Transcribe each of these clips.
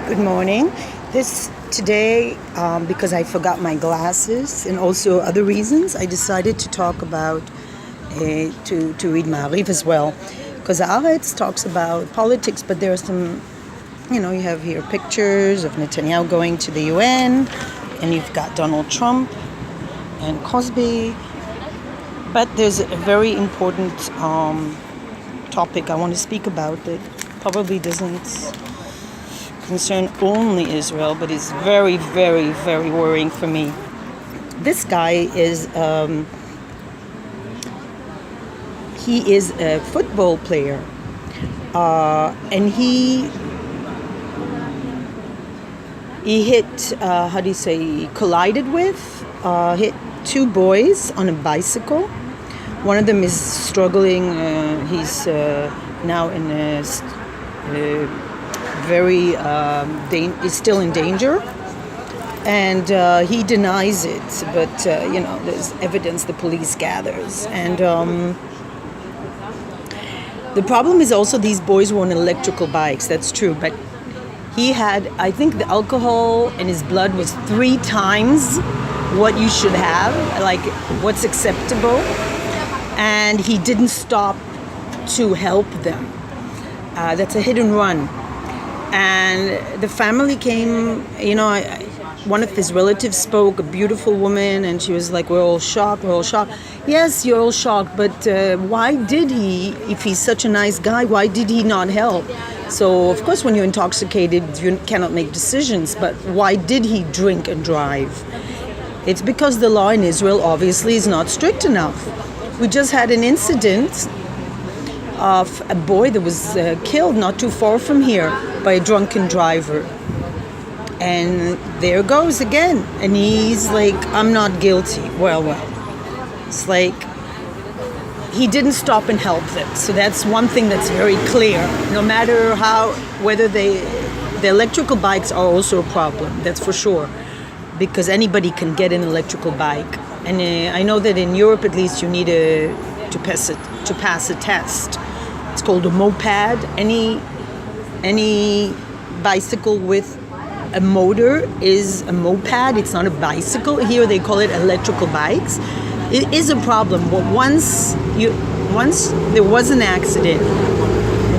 Good morning. Today, because I forgot my glasses and also other reasons, I decided to talk about to read Ma'ariv as well, because Haaretz talks about politics, but there are some, you have here pictures of Netanyahu going to the UN, and you've got Donald Trump and Cosby, but there's a very important topic I want to speak about that probably doesn't concern only Israel, but is very, very, very worrying for me. This guy is he is a football player, and he hit collided with hit two boys on a bicycle. One of them is struggling. He's now in a very is still in danger, and he denies it, but there's evidence the police gathers, and the problem is also these boys were on electrical bikes. That's true, but he had, I think, the alcohol in his blood was 3 times what you should have, like what's acceptable, and he didn't stop to help them. That's a hit and run. And the family came, one of his relatives spoke, a beautiful woman, and she was like, we're all shocked. Yes, you're all shocked, but why did he, if he's such a nice guy, why did he not help? So, of course, when you're intoxicated, you cannot make decisions, but why did he drink and drive? It's because the law in Israel obviously is not strict enough. We just had an incident of a boy that was killed not too far from here by a drunken driver. And there goes again. And he's like, I'm not guilty. Well. It's like he didn't stop and help them. So that's one thing that's very clear. No matter whether the electrical bikes are also a problem, that's for sure. Because anybody can get an electrical bike. And I know that in Europe, at least, you need to pass a test. It's called a moped. Any bicycle with a motor is a moped. It's not a bicycle. Here they call it electrical bikes. It is a problem. But once there was an accident,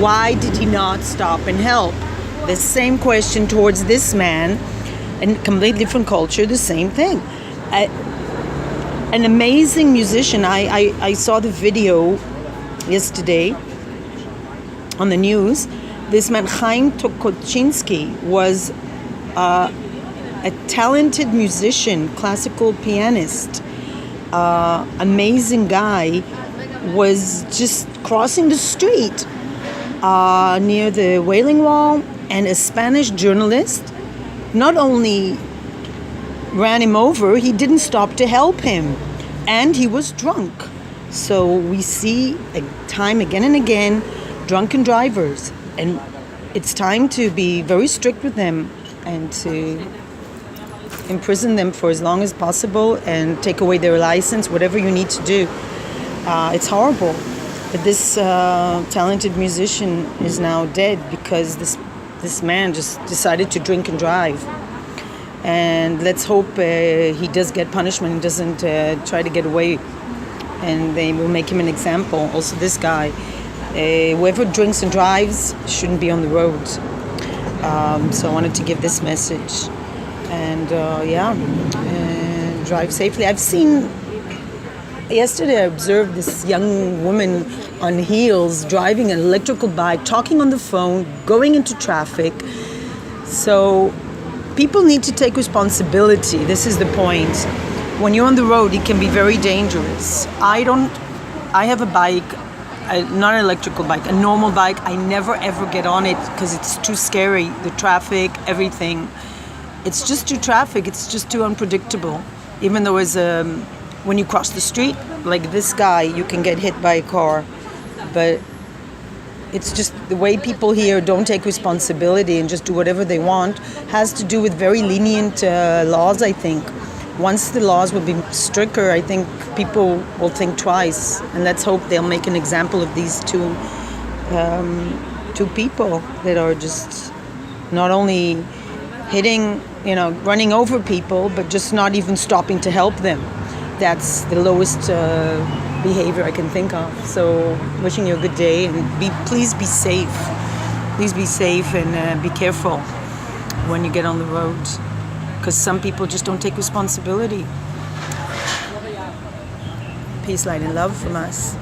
why did he not stop and help? The same question towards this man, and completely different culture, the same thing. An amazing musician. I saw the video yesterday on the news. This man, Chaim Tokochinsky, was a talented musician, classical pianist, amazing guy, was just crossing the street near the Wailing Wall, and a Spanish journalist not only ran him over, he didn't stop to help him, and he was drunk. So we see time again and again drunken drivers, and it's time to be very strict with them and to imprison them for as long as possible and take away their license, whatever you need to do. It's horrible, but this talented musician is now dead because this man just decided to drink and drive. And let's hope he does get punishment and doesn't try to get away, and they will make him an example. Also, this guy, whoever drinks and drives shouldn't be on the road. So I wanted to give this message, and drive safely. Yesterday I observed this young woman on heels driving an electrical bike, talking on the phone, going into traffic. So people need to take responsibility. This is the point. When you're on the road, it can be very dangerous. I have a bike, not an electrical bike, a normal bike. I never ever get on it because it's too scary. The traffic, everything. It's just too traffic. It's just too unpredictable. Even though when you cross the street, like this guy, you can get hit by a car. But it's just the way people here don't take responsibility and just do whatever they want has to do with very lenient laws, I think. Once the laws will be stricter, I think people will think twice. And let's hope they'll make an example of these two people that are just not only hitting, running over people, but just not even stopping to help them. That's the lowest behavior I can think of. So wishing you a good day, and please be safe. Please be safe and be careful when you get on the road, because some people just don't take responsibility. Peace, light, and love from us.